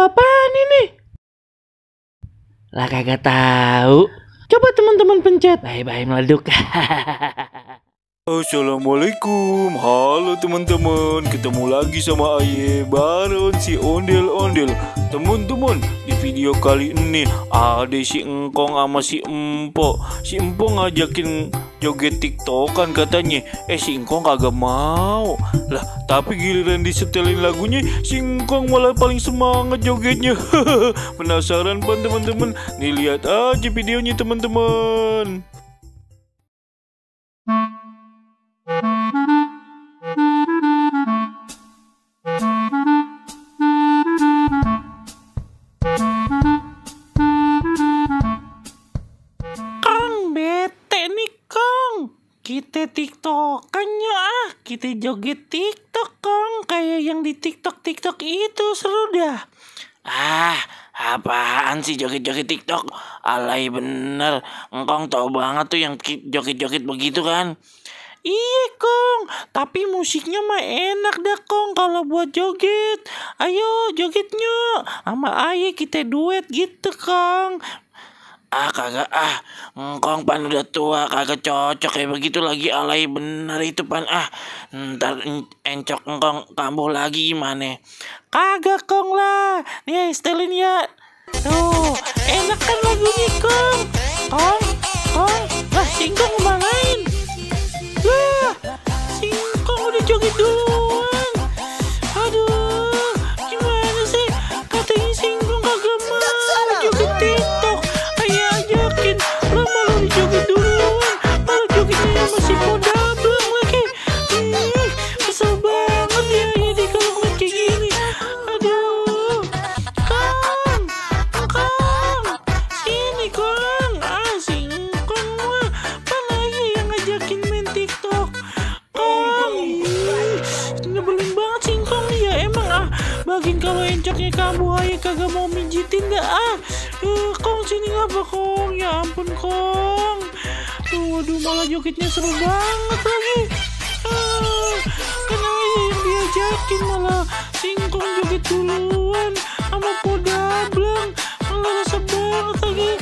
apaan ini? Lah kagak tahu. Coba teman-teman pencet. Bye-bye meleduk. Assalamualaikum, halo teman-teman, ketemu lagi sama Aye Baron si ondel-ondel. Teman-teman, di video kali ini ada si Engkong sama si Empok. Si Empok ngajakin joget tiktokan katanya. Si Engkong kagak mau. Lah, tapi giliran disetelin lagunya, si Engkong malah paling semangat jogetnya. Penasaran pan teman-teman? Nih lihat aja videonya teman-teman. Kita tiktokannya kita joget tiktok Kong, kayak yang di tiktok itu seru dah. Apaan sih joget-joget tiktok? Alay bener, Engkong tau banget tuh yang joget-joget begitu kan. Iya Kong, tapi musiknya mah enak dah Kong kalau buat joget. Ayo jogetnya sama Aye, kita duet gitu Kong. Kagak Engkong pan udah tua, kagak cocok kayak begitu lagi, alay bener itu pan. Ntar encok Engkong kambuh lagi gimana? Kagak Kong lah, nih setelin ya. Tuh enak kan lagunya Kong. Kong, lah Singkong marahin. Lah Singkong udah joget duluan. Aduh, gimana sih? Katanya Singkong kagak mau joget tiktok. Lo malah dijoget duluan, malah jogetnya masih podablang lagi. Kesel banget ya ini kalau ngeliat kayak gini. Aduh, Kong, sini Kong. Singkong mah mana aja yang ngajakin main tiktok. Kong, nyebelin banget Singkong nih ya emang. Bagian kalau encoknya kamu aja kagak mau mijitin dah. Kong sini ngapa Kong? Ya ampun Kong. Waduh malah jogetnya seru banget lagi. Kan aja yang diajakin malah Singkong joget duluan sama podablang. Malah rasa banget lagi.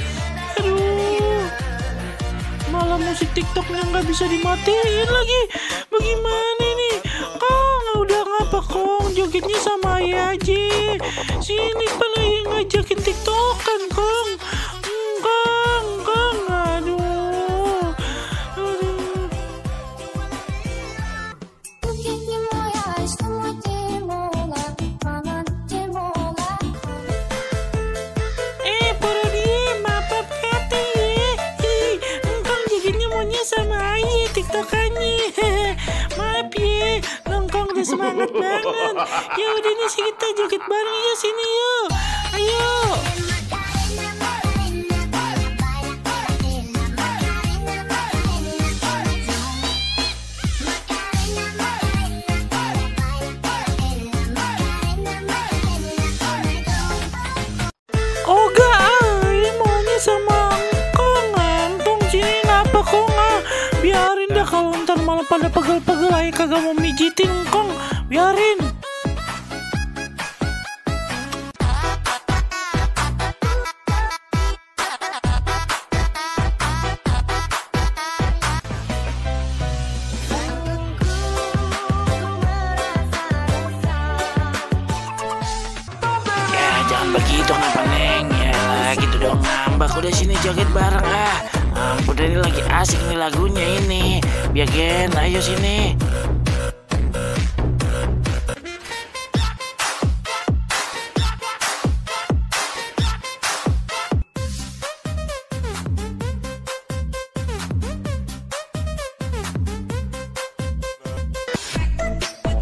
Aduh, malah musik tiktoknya nggak bisa dimatiin lagi. Bagaimana ini Kong? Udah ngapa Kong? Jogetnya sama Ayah aja. Sini pan yang ngajakin tiktokan Kong. Kong, aduh. Parodi, maaf kata ya. Engkong jogetnya maunya sama Aye tiktokannya. Maaf ya, Engkong udah semangat banget. Ya udah nih kita joget bareng ya, sini yuk. Ayo. Sama Engkong, Engkong sini ngapa Kong? Biarin dah kalau ntar malah pada pegel-pegel aja kagak mau mijitin Engkong, biarin. Ya jangan begitu ngapa Neng ya. Gitu dong ngambak, udah sini joget bareng udah ini lagi asik nih lagunya ini. Biar Gen, ayo sini.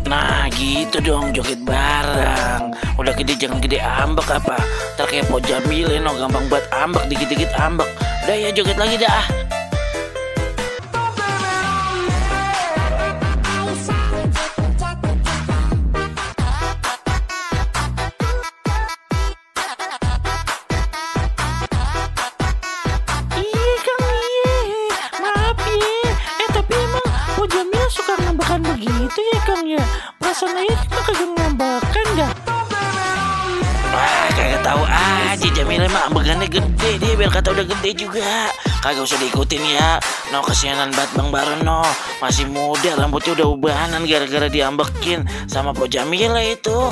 Nah gitu dong joget bareng. Udah gede jangan gede ambek apa. Ntar kayak Po Jamil no, gampang buat ambek, dikit-dikit ambek. Udah ya joget lagi dah. Iya Kang, iya. Maaf ya. Tapi emang Po Jamil suka ngambekan begitu ya Kang ya. Perasaan aja kita kagak ngambekan dah. tahu aja Jamila mah ambegannya gede dia biar kata udah gede juga. Kagak usah diikutin ya. No kesianan banget Bang Baron no. Masih muda rambutnya udah ubanan gara-gara diambekin sama Po Jamila itu.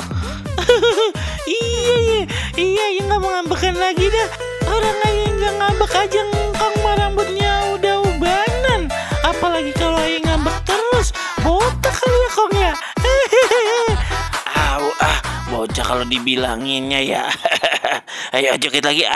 Iya yang nggak mau ngambekan lagi dah. Orang aja nggak ngambek aja ngkong mah rambutnya udah ubanan. Apalagi kalau aja ngambek terus botak kali ya kong ya. Bocah kalau dibilanginnya ya. Ayo joget lagi